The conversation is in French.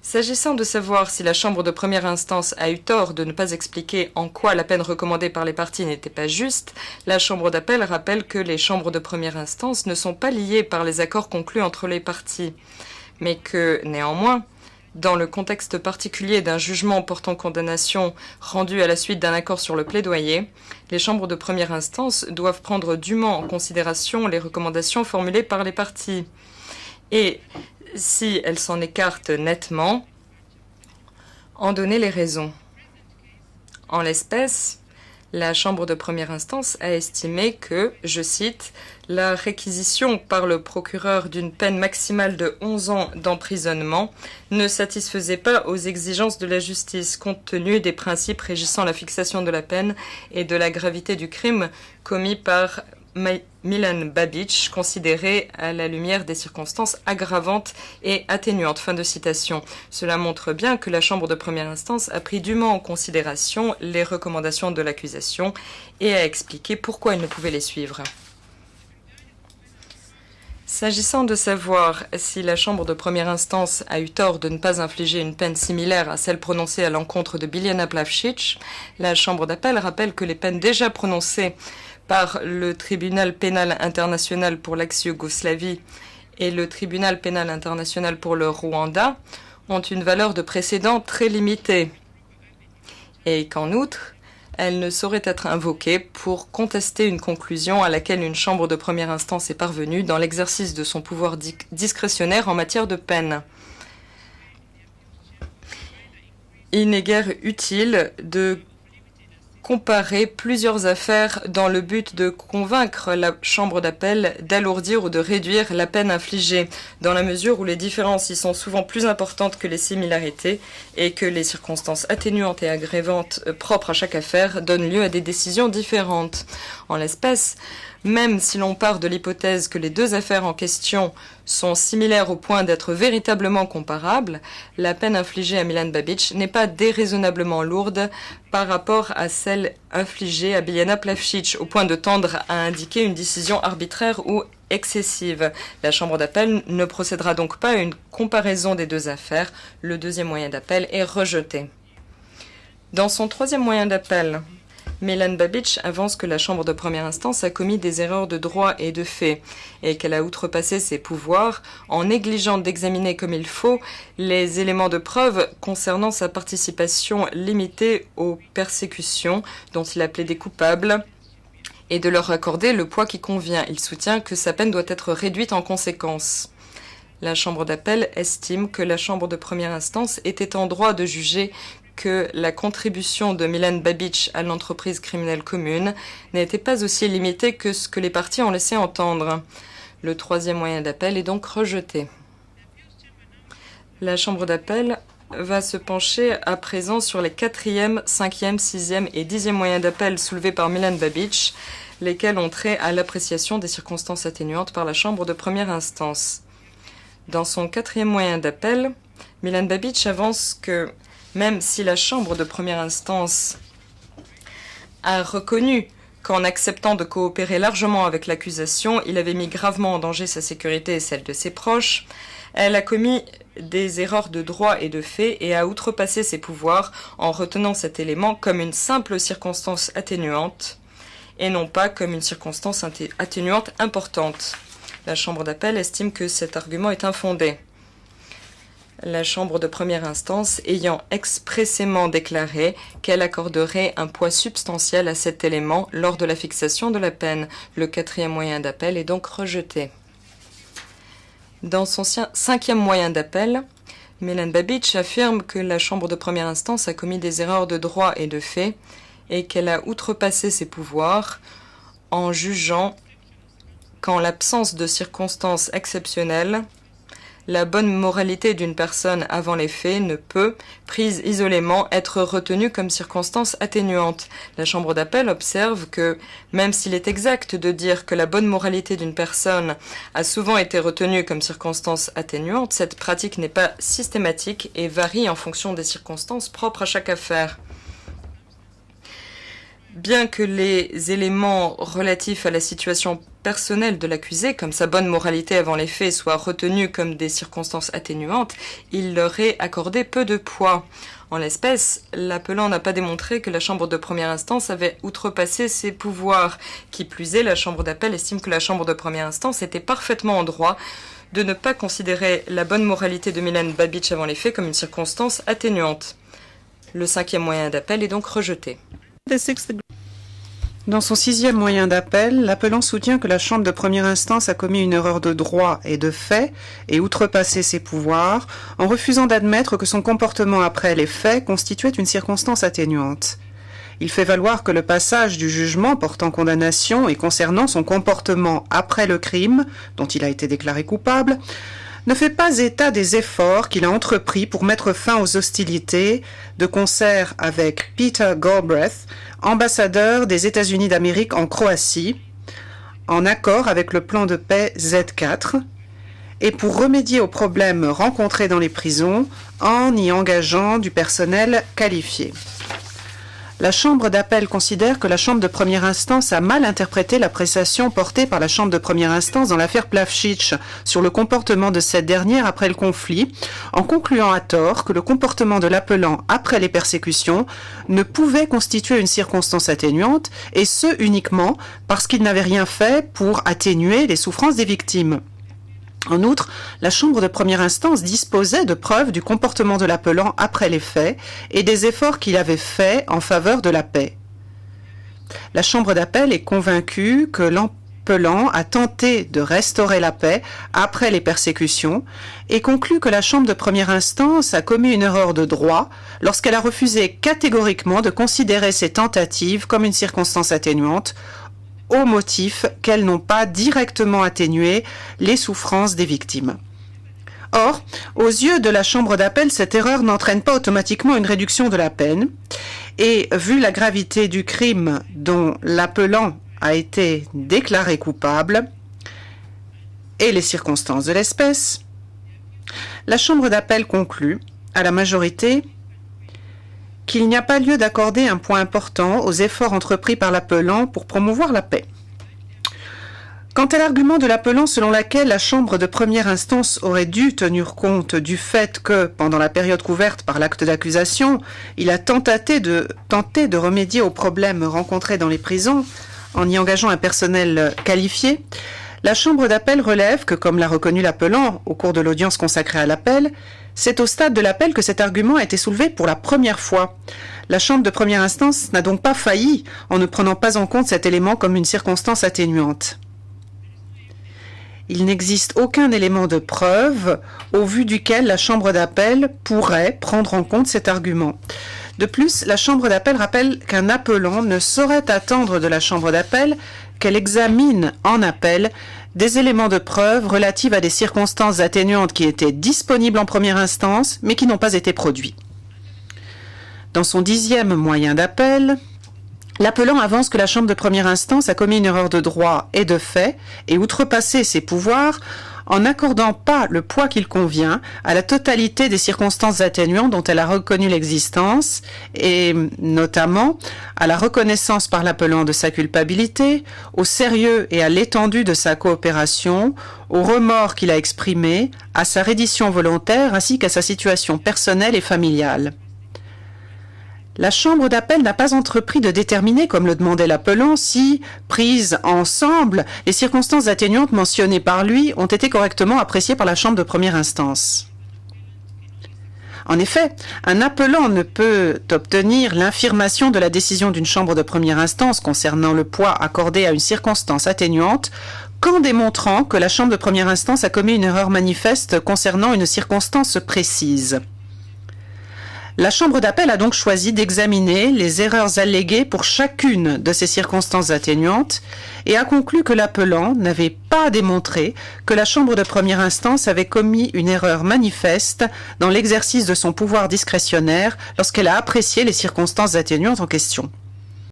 S'agissant de savoir si la Chambre de première instance a eu tort de ne pas expliquer en quoi la peine recommandée par les parties n'était pas juste, la Chambre d'appel rappelle que les chambres de première instance ne sont pas liées par les accords conclus entre les parties, mais que, néanmoins, dans le contexte particulier d'un jugement portant condamnation rendu à la suite d'un accord sur le plaidoyer, les chambres de première instance doivent prendre dûment en considération les recommandations formulées par les parties. Et si elles s'en écartent nettement, en donner les raisons. En l'espèce, la Chambre de première instance a estimé que, je cite, « la réquisition par le procureur d'une peine maximale de 11 ans d'emprisonnement ne satisfaisait pas aux exigences de la justice compte tenu des principes régissant la fixation de la peine et de la gravité du crime commis par Milan Babic, considéré à la lumière des circonstances aggravantes et atténuantes. » Fin de citation. Cela montre bien que la Chambre de première instance a pris dûment en considération les recommandations de l'accusation et a expliqué pourquoi il ne pouvait les suivre. S'agissant de savoir si la Chambre de première instance a eu tort de ne pas infliger une peine similaire à celle prononcée à l'encontre de Biljana Plavšić, la Chambre d'appel rappelle que les peines déjà prononcées par le Tribunal pénal international pour l'ex-Yougoslavie et le Tribunal pénal international pour le Rwanda ont une valeur de précédent très limitée et qu'en outre, elles ne sauraient être invoquées pour contester une conclusion à laquelle une chambre de première instance est parvenue dans l'exercice de son pouvoir discrétionnaire en matière de peine. Il n'est guère utile de comparer plusieurs affaires dans le but de convaincre la chambre d'appel d'alourdir ou de réduire la peine infligée, dans la mesure où les différences y sont souvent plus importantes que les similarités et que les circonstances atténuantes et aggravantes propres à chaque affaire donnent lieu à des décisions différentes. En l'espèce, même si l'on part de l'hypothèse que les deux affaires en question sont similaires au point d'être véritablement comparables, la peine infligée à Milan Babic n'est pas déraisonnablement lourde par rapport à celle infligée à Biljana Plavšić, au point de tendre à indiquer une décision arbitraire ou excessive. La Chambre d'appel ne procédera donc pas à une comparaison des deux affaires. Le deuxième moyen d'appel est rejeté. Dans son troisième moyen d'appel, Milan Babic avance que la Chambre de première instance a commis des erreurs de droit et de fait et qu'elle a outrepassé ses pouvoirs en négligeant d'examiner comme il faut les éléments de preuve concernant sa participation limitée aux persécutions dont il a plaidé coupable et de leur accorder le poids qui convient. Il soutient que sa peine doit être réduite en conséquence. La Chambre d'appel estime que la Chambre de première instance était en droit de juger que la contribution de Milan Babic à l'entreprise criminelle commune n'était pas aussi limitée que ce que les parties ont laissé entendre. Le troisième moyen d'appel est donc rejeté. La Chambre d'appel va se pencher à présent sur les 4e, 5e, 6e et 10e moyens d'appel soulevés par Milan Babic, lesquels ont trait à l'appréciation des circonstances atténuantes par la Chambre de première instance. Dans son 4e moyen d'appel, Milan Babic avance que même si la Chambre de première instance a reconnu qu'en acceptant de coopérer largement avec l'accusation, il avait mis gravement en danger sa sécurité et celle de ses proches, elle a commis des erreurs de droit et de fait et a outrepassé ses pouvoirs en retenant cet élément comme une simple circonstance atténuante et non pas comme une circonstance atténuante importante. La Chambre d'appel estime que cet argument est infondé. La Chambre de première instance ayant expressément déclaré qu'elle accorderait un poids substantiel à cet élément lors de la fixation de la peine. Le 4e moyen d'appel est donc rejeté. Dans son 5e moyen d'appel, Milan Babic affirme que la Chambre de première instance a commis des erreurs de droit et de fait et qu'elle a outrepassé ses pouvoirs en jugeant qu'en l'absence de circonstances exceptionnelles, la bonne moralité d'une personne avant les faits ne peut, prise isolément, être retenue comme circonstance atténuante. La Chambre d'appel observe que, même s'il est exact de dire que la bonne moralité d'une personne a souvent été retenue comme circonstance atténuante, cette pratique n'est pas systématique et varie en fonction des circonstances propres à chaque affaire. Bien que les éléments relatifs à la situation personnelle de l'accusé, comme sa bonne moralité avant les faits, soient retenus comme des circonstances atténuantes, il leur est accordé peu de poids. En l'espèce, l'appelant n'a pas démontré que la chambre de première instance avait outrepassé ses pouvoirs. Qui plus est, la chambre d'appel estime que la chambre de première instance était parfaitement en droit de ne pas considérer la bonne moralité de Milan Babic avant les faits comme une circonstance atténuante. Le 5e moyen d'appel est donc rejeté. Dans son 6e moyen d'appel, l'appelant soutient que la Chambre de première instance a commis une erreur de droit et de fait et outrepassé ses pouvoirs en refusant d'admettre que son comportement après les faits constituait une circonstance atténuante. Il fait valoir que le passage du jugement portant condamnation et concernant son comportement après le crime, dont il a été déclaré coupable, ne fait pas état des efforts qu'il a entrepris pour mettre fin aux hostilités, de concert avec Peter Galbraith, ambassadeur des États-Unis d'Amérique en Croatie, en accord avec le plan de paix Z4, et pour remédier aux problèmes rencontrés dans les prisons en y engageant du personnel qualifié. La Chambre d'appel considère que la Chambre de première instance a mal interprété l'appréciation portée par la Chambre de première instance dans l'affaire Plavšič sur le comportement de cette dernière après le conflit, en concluant à tort que le comportement de l'appelant après les persécutions ne pouvait constituer une circonstance atténuante, et ce uniquement parce qu'il n'avait rien fait pour atténuer les souffrances des victimes. En outre, la Chambre de première instance disposait de preuves du comportement de l'appelant après les faits et des efforts qu'il avait faits en faveur de la paix. La Chambre d'appel est convaincue que l'appelant a tenté de restaurer la paix après les persécutions et conclut que la Chambre de première instance a commis une erreur de droit lorsqu'elle a refusé catégoriquement de considérer ces tentatives comme une circonstance atténuante, au motif qu'elles n'ont pas directement atténué les souffrances des victimes. Or, aux yeux de la Chambre d'appel, cette erreur n'entraîne pas automatiquement une réduction de la peine, et vu la gravité du crime dont l'appelant a été déclaré coupable et les circonstances de l'espèce, la Chambre d'appel conclut, à la majorité, qu'il n'y a pas lieu d'accorder un point important aux efforts entrepris par l'appelant pour promouvoir la paix. Quant à l'argument de l'appelant selon laquelle la Chambre de première instance aurait dû tenir compte du fait que, pendant la période couverte par l'acte d'accusation, il a tenté de remédier aux problèmes rencontrés dans les prisons en y engageant un personnel qualifié, la Chambre d'appel relève que, comme l'a reconnu l'appelant au cours de l'audience consacrée à l'appel, c'est au stade de l'appel que cet argument a été soulevé pour la première fois. La Chambre de première instance n'a donc pas failli en ne prenant pas en compte cet élément comme une circonstance atténuante. Il n'existe aucun élément de preuve au vu duquel la Chambre d'appel pourrait prendre en compte cet argument. De plus, la Chambre d'appel rappelle qu'un appelant ne saurait attendre de la Chambre d'appel qu'elle examine en appel des éléments de preuve relatifs à des circonstances atténuantes qui étaient disponibles en première instance, mais qui n'ont pas été produits. Dans son 10e moyen d'appel, l'appelant avance que la Chambre de première instance a commis une erreur de droit et de fait et outrepassé ses pouvoirs en n'accordant pas le poids qu'il convient à la totalité des circonstances atténuantes dont elle a reconnu l'existence, et notamment à la reconnaissance par l'appelant de sa culpabilité, au sérieux et à l'étendue de sa coopération, au remords qu'il a exprimé, à sa reddition volontaire ainsi qu'à sa situation personnelle et familiale. La Chambre d'appel n'a pas entrepris de déterminer, comme le demandait l'appelant, si, prises ensemble, les circonstances atténuantes mentionnées par lui ont été correctement appréciées par la Chambre de première instance. En effet, un appelant ne peut obtenir l'infirmation de la décision d'une Chambre de première instance concernant le poids accordé à une circonstance atténuante qu'en démontrant que la Chambre de première instance a commis une erreur manifeste concernant une circonstance précise. La Chambre d'appel a donc choisi d'examiner les erreurs alléguées pour chacune de ces circonstances atténuantes et a conclu que l'appelant n'avait pas démontré que la Chambre de première instance avait commis une erreur manifeste dans l'exercice de son pouvoir discrétionnaire lorsqu'elle a apprécié les circonstances atténuantes en question.